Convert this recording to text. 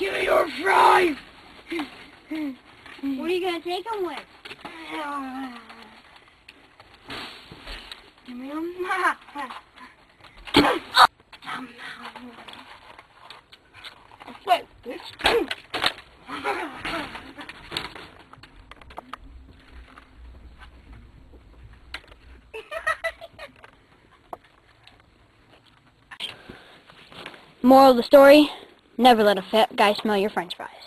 Give me your fries! What are you going to take them with? Give me them. Wait, Moral of the story, never let a fat guy smell your french fries.